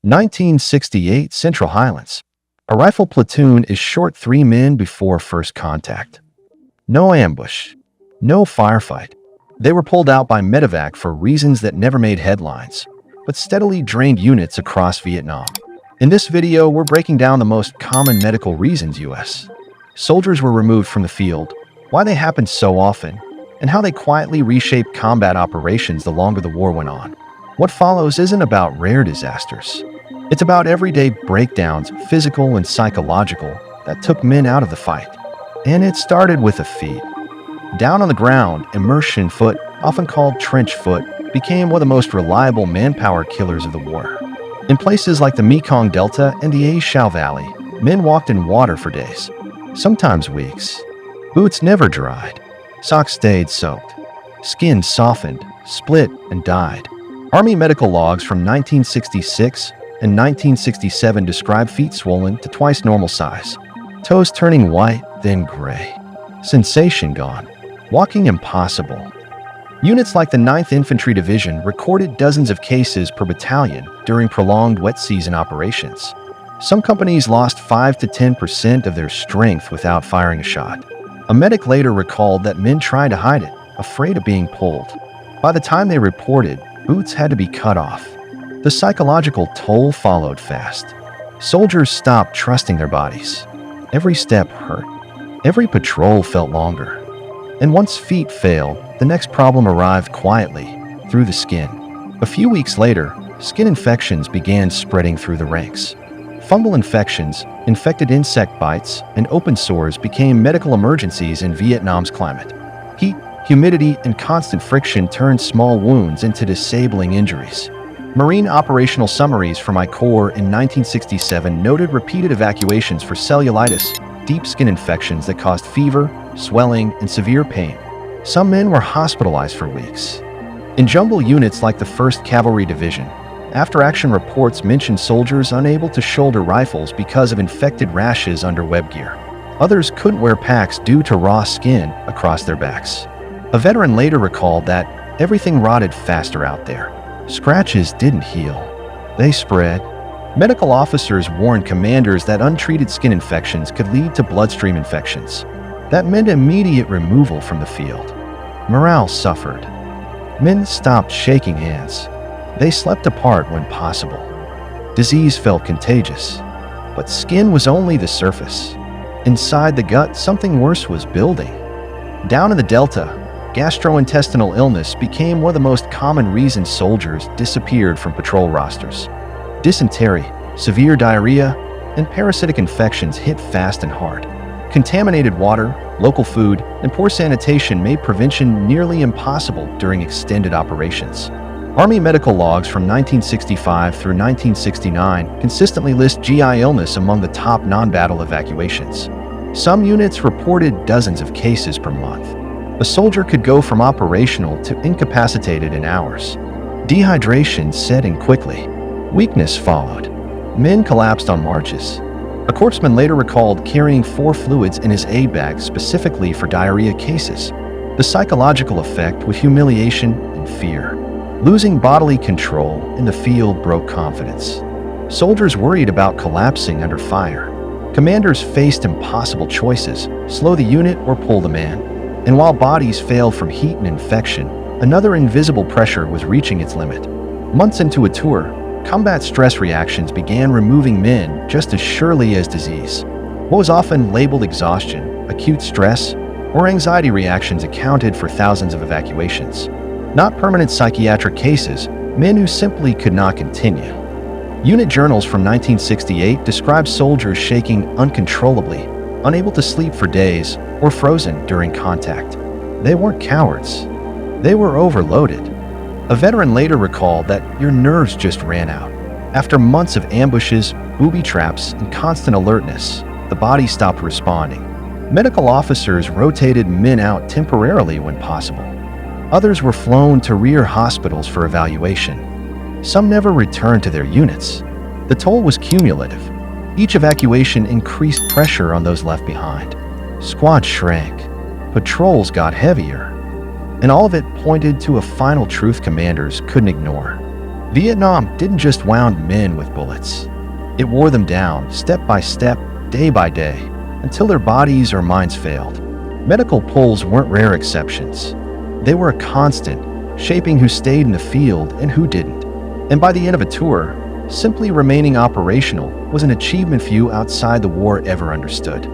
1968 Central Highlands. A rifle platoon is short 3 men before first contact. No ambush. No firefight. They were pulled out by medevac for reasons that never made headlines, but steadily drained units across Vietnam. In this video, we're breaking down the most common medical reasons U.S. soldiers were removed from the field, why they happened so often, and how they quietly reshaped combat operations the longer the war went on. What follows isn't about rare disasters. It's about everyday breakdowns, physical and psychological, that took men out of the fight. And it started with a feat. Down on the ground, immersion foot, often called trench foot, became one of the most reliable manpower killers of the war. In places like the Mekong Delta and the A Shau Valley, men walked in water for days, sometimes weeks. Boots never dried. Socks stayed soaked. Skin softened, split, and died. Army medical logs from 1966 and 1967 describe feet swollen to twice normal size, toes turning white, then gray, sensation gone, walking impossible. Units like the 9th Infantry Division recorded dozens of cases per battalion during prolonged wet season operations. Some companies lost 5 to 10% of their strength without firing a shot. A medic later recalled that men tried to hide it, afraid of being pulled. By the time they reported, boots had to be cut off. The psychological toll followed fast. Soldiers stopped trusting their bodies. Every step hurt. Every patrol felt longer. And once feet failed, the next problem arrived quietly, through the skin. A few weeks later, skin infections began spreading through the ranks. Fungal infections, infected insect bites, and open sores became medical emergencies in Vietnam's climate. Heat, humidity, and constant friction turned small wounds into disabling injuries. Marine operational summaries from my Corps in 1967 noted repeated evacuations for cellulitis, deep skin infections that caused fever, swelling, and severe pain. Some men were hospitalized for weeks. In jumbo units like the 1st Cavalry Division, after-action reports mentioned soldiers unable to shoulder rifles because of infected rashes under web gear. Others couldn't wear packs due to raw skin across their backs. A veteran later recalled that everything rotted faster out there. Scratches didn't heal. They spread. Medical officers warned commanders that untreated skin infections could lead to bloodstream infections. That meant immediate removal from the field. Morale suffered. Men stopped shaking hands. They slept apart when possible. Disease felt contagious. But skin was only the surface. Inside the gut, something worse was building. Down in the Delta, gastrointestinal illness became one of the most common reasons soldiers disappeared from patrol rosters. Dysentery, severe diarrhea, and parasitic infections hit fast and hard. Contaminated water, local food, and poor sanitation made prevention nearly impossible during extended operations. Army medical logs from 1965 through 1969 consistently list GI illness among the top non-battle evacuations. Some units reported dozens of cases per month. A soldier could go from operational to incapacitated in hours. Dehydration set in quickly. Weakness followed. Men collapsed on marches. A corpsman later recalled carrying 4 fluids in his aid bag specifically for diarrhea cases. The psychological effect was humiliation and fear. Losing bodily control in the field broke confidence. Soldiers worried about collapsing under fire. Commanders faced impossible choices: slow the unit or pull the man. And while bodies failed from heat and infection, another invisible pressure was reaching its limit. Months into a tour, combat stress reactions began removing men just as surely as disease. What was often labeled exhaustion, acute stress, or anxiety reactions accounted for thousands of evacuations. Not permanent psychiatric cases, men who simply could not continue. Unit journals from 1968 describe soldiers shaking uncontrollably, unable to sleep for days, or frozen during contact. They weren't cowards. They were overloaded. A veteran later recalled that your nerves just ran out. After months of ambushes, booby traps, and constant alertness, the body stopped responding. Medical officers rotated men out temporarily when possible. Others were flown to rear hospitals for evaluation. Some never returned to their units. The toll was cumulative. Each evacuation increased pressure on those left behind. Squads shrank. Patrols got heavier. And all of it pointed to a final truth commanders couldn't ignore. Vietnam didn't just wound men with bullets. It wore them down, step by step, day by day, until their bodies or minds failed. Medical pulls weren't rare exceptions. They were a constant, shaping who stayed in the field and who didn't. And by the end of a tour, simply remaining operational was an achievement few outside the war ever understood.